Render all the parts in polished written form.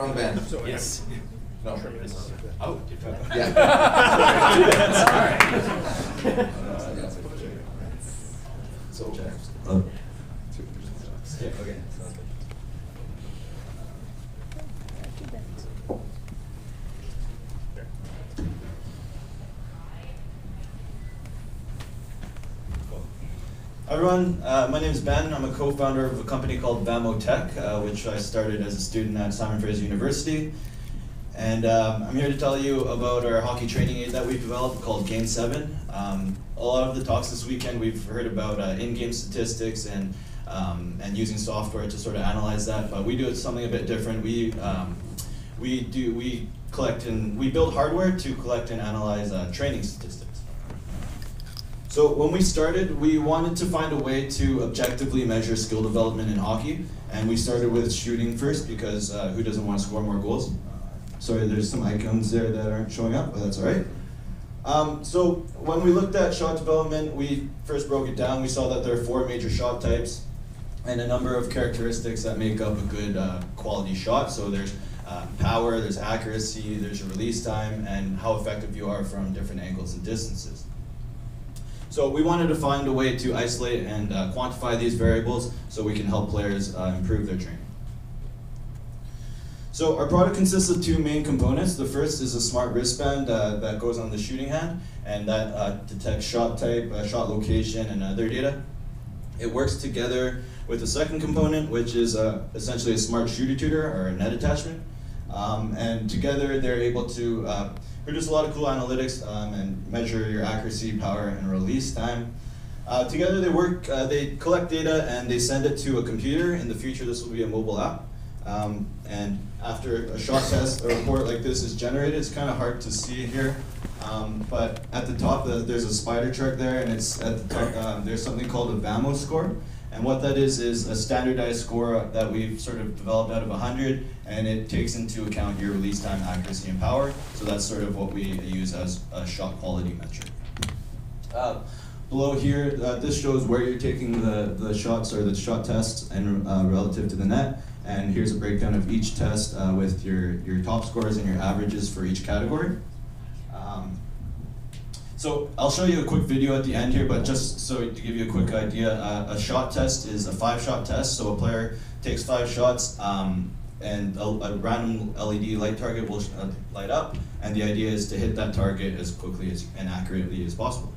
On the band. Yes. No. Oh. Yeah. So, Yeah, okay. Hi everyone, my name is Ben. I'm a co-founder of a company called Vamo Tech, which I started as a student at Simon Fraser University. And I'm here to tell you about our hockey training aid that we've developed called Game 7. A lot of the talks this weekend we've heard about in-game statistics and using software to sort of analyze that, but we do something a bit different. We build hardware to collect and analyze training statistics. So when we started, we wanted to find a way to objectively measure skill development in hockey, and we started with shooting first because who doesn't want to score more goals? Sorry, there's some icons there that aren't showing up, but that's all right. So when we looked at shot development, we first broke it down. We saw that there are 4 major shot types and a number of characteristics that make up a good quality shot. So there's power, there's accuracy, there's your release time, and how effective you are from different angles and distances. So we wanted to find a way to isolate and quantify these variables so we can help players improve their training. So our product consists of 2 main components. The first is a smart wristband that goes on the shooting hand, and that detects shot type, shot location, and other data. It works together with the second component, which is essentially a smart shooter tutor or a net attachment. And together they're able to produce a lot of cool analytics and measure your accuracy, power, and release time. Together they work, they collect data and they send it to a computer. In the future this will be a mobile app. And after a shot test, a report like this is generated. It's kind of hard to see here, but at the top there's a spider chart there, and it's at the top, there's something called a Vamo score. And what that is a standardized score that we've sort of developed out of 100, and it takes into account your release time, accuracy, and power. So that's sort of what we use as a shot quality metric. Below here, this shows where you're taking the shots or the shot tests and relative to the net. And here's a breakdown of each test with your top scores and your averages for each category. So I'll show you a quick video at the end here, but just so to give you a quick idea, a shot test is a 5-shot test. So a player takes 5 shots and a random LED light target will light up, and the idea is to hit that target as quickly and accurately as possible.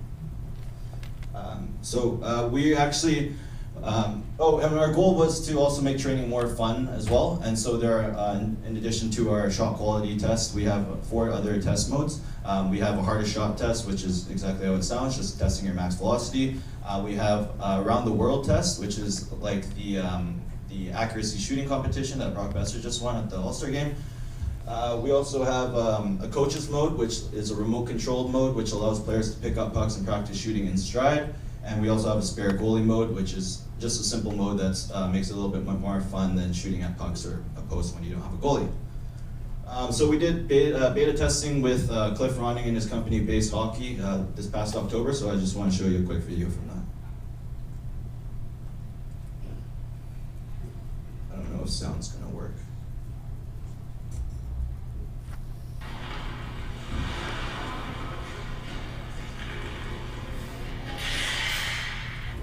We actually, and our goal was to also make training more fun as well. And so there are, in addition to our shot quality test, we have 4 other test modes. We have a hardest shot test, which is exactly how it sounds, just testing your max velocity. We have around the world test, which is like the accuracy shooting competition that Brock Besser just won at the All-Star game. We also have a coaches mode, which is a remote controlled mode, which allows players to pick up pucks and practice shooting in stride. And we also have a spare goalie mode, which is just a simple mode that makes it a little bit more fun than shooting at pucks or a post when you don't have a goalie. So we did beta testing with Cliff Ronning and his company Base Hockey this past October, so I just want to show you a quick video from that. I don't know if sound's going to work.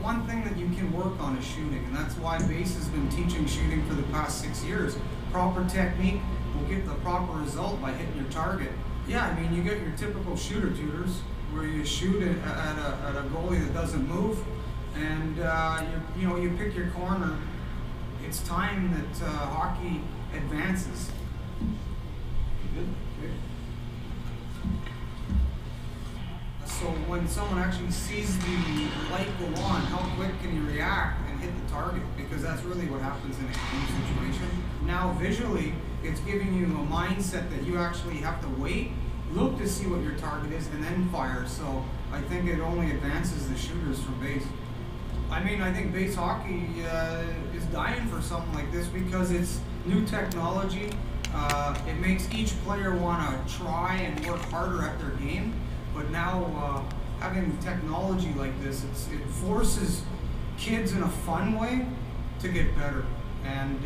One thing that you can work on is shooting, and that's why Base has been teaching shooting for the past 6 years. Proper technique will get the proper result by hitting your target. Yeah, I mean, you get your typical shooter tutors where you shoot at a goalie that doesn't move, and you pick your corner. It's time that hockey advances. Good. Okay. So when someone actually sees the light go on, how quick can you react and hit the target? Because that's really what happens in a game situation. Now visually, it's giving you a mindset that you actually have to wait, look to see what your target is, and then fire. So I think it only advances the shooters from base. I mean, I think base hockey is dying for something like this because it's new technology. It makes each player want to try and work harder at their game. But now, having technology like this, it forces kids in a fun way to get better. And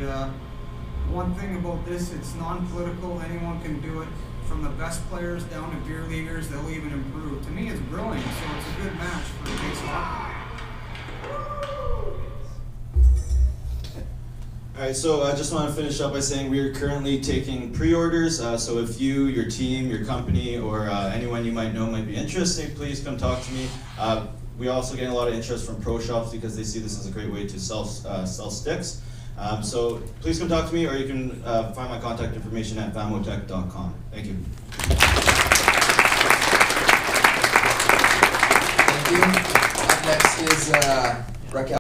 one thing about this, it's non-political, anyone can do it. From the best players down to beer leaguers, they'll even improve. To me, it's brilliant, so it's a good match for base hockey. Alright, so I just want to finish up by saying we are currently taking pre-orders, so if you, your team, your company, or anyone you might know might be interested, please come talk to me. We also get a lot of interest from pro shops because they see this as a great way to sell sticks. So please come talk to me, or you can find my contact information at vamotech.com. Thank you. Thank you. Up next is Raquel.